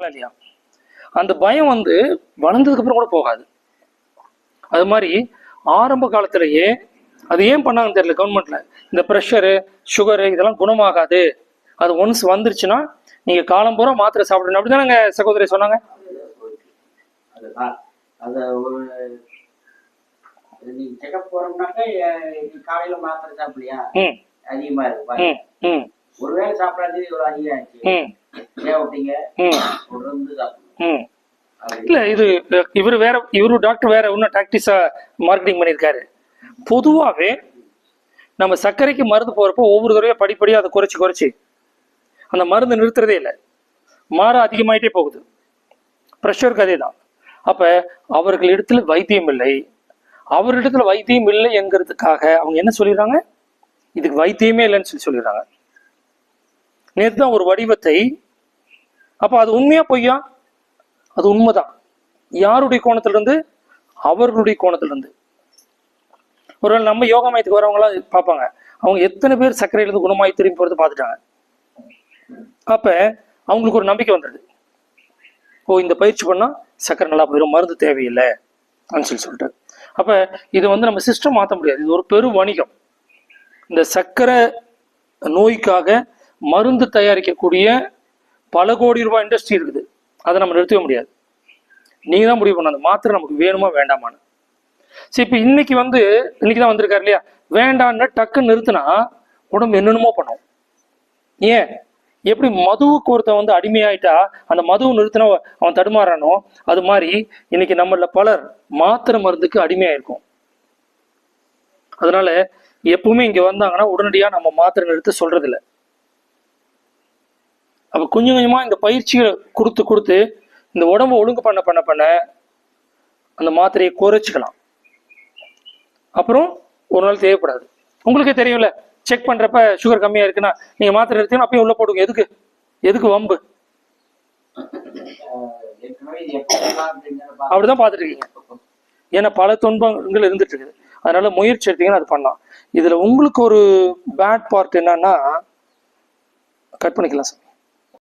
சொல்றாங்களா இல்லையா, அந்த பயம் வந்து வளர்ந்ததுக்கு அப்புறம் கூட போகாது. அது மாதிரி ஆரம்ப காலத்திலேயே அது ஏன் பண்ணாங்கன்னு தெரியல கவர்மெண்ட்ல, இந்த ப்ரெஷரு சுகரு இதெல்லாம் குணமாகாது, அது ஒன்ஸ் வந்துருச்சுன்னா நீங்க காலம் பூரா மாத்திரை சாப்பிடணும் அப்படிதானங்க சகோதரி சொன்னாங்க. நீங்க செக்அப் போறோம்னாக்க காலையில மாத்திரை சாப்பிடலையா அதிகமா இருக்கு, ஒருவேளை சாப்பிடாது இவ்வளவு அதிகமாச்சு ஏன் விட்டீங்க தொடர்ந்து சாப்பிடணும். இல்ல இது இவரு டாக்டர் வேற இன்னும் டாக்டிஸா மார்க்கெட்டிங் பண்ணியிருக்காரு. பொதுவாகவே நம்ம சர்க்கரைக்கு மருந்து போறப்போ ஒவ்வொரு தடவையும் படிப்படியாக அதை குறைச்சி அந்த மருந்து நிறுத்துறதே இல்லை, மாற அதிகமாயிட்டே போகுது. ப்ரெஷருக்கு அதே தான். அப்ப அவர்களிடத்துல வைத்தியம் இல்லை, அவரிடத்துல வைத்தியம் இல்லை என்கிறதுக்காக அவங்க என்ன சொல்லிடுறாங்க, இதுக்கு வைத்தியமே இல்லைன்னு சொல்லிடுறாங்க. நேற்று தான் ஒரு வடிவத்தை, அப்ப அது உண்மையா பொய்யா? அது உண்மைதான். யாருடைய கோணத்திலிருந்து? அவர்களுடைய கோணத்திலிருந்து. ஒருவேளை நம்ம யோகா மையத்துக்கு வரவங்களாம் பார்ப்பாங்க, அவங்க எத்தனை பேர் சர்க்கரையிலிருந்து குணமாய் திரும்பி போறது பார்த்துட்டாங்க. அப்ப அவங்களுக்கு ஒரு நம்பிக்கை வந்துடுது, ஓ இந்த பயிற்சி பண்ணா சர்க்கரை நல்லா போயிடும், மருந்து தேவையில்லை அப்படின்னு சொல்லிட்டு. அப்ப இது வந்து நம்ம சிஸ்டம் மாற்ற முடியாது, இது ஒரு பெரும் வணிகம். இந்த சர்க்கரை நோய்க்காக மருந்து தயாரிக்கக்கூடிய பல கோடி ரூபாய் இண்டஸ்ட்ரி இருக்குது, அதை நம்ம நிறுத்தவே முடியாது. நீங்க தான் முடிவு பண்ண அந்த மாத்திரை நமக்கு வேணுமா வேண்டாமான்னு. சரி, இப்ப இன்னைக்குதான் வந்திருக்காரு இல்லையா, வேண்டான்னு டக்குன்னு நிறுத்தினா உடம்பு என்னென்னமோ பண்ணும். ஏன்? எப்படி மதுவுக்கு ஒருத்தன் வந்து அடிமையாயிட்டா அந்த மதுவை நிறுத்தினா அவன் தடுமாறானோ, அது மாதிரி இன்னைக்கு நம்மள பலர் மாத்திரை மருந்துக்கு அடிமையாயிருக்கும். அதனால எப்பவுமே இங்க வந்தாங்கன்னா உடனடியா நம்ம மாத்திரை நிறுத்த சொல்றது இல்லை. அப்ப கொஞ்சம் கொஞ்சமா இந்த பயிற்சியை கொடுத்து இந்த உடம்பை ஒழுங்கு பண்ண அந்த மாத்திரையை குறைச்சிக்கலாம். அப்புறம் ஒரு நாள் தேவைப்படாது. உங்களுக்கே தெரியும்ல, செக் பண்றப்ப சுகர் கம்மியா இருக்குன்னா நீங்க மாத்திரை எடுத்தீங்கன்னா அப்பயும் உள்ள போடுங்க. எதுக்கு வம்பு? அப்படிதான் பார்த்துட்டு இருக்கீங்க. ஏன்னா பல துன்பங்கள் இருந்துட்டு இருக்குது. அதனால முயற்சி எடுத்தீங்கன்னா அது பண்ணலாம். இதுல உங்களுக்கு ஒரு பேட் பார்ட் என்னன்னா, கட் பண்ணிக்கலாம் சார்.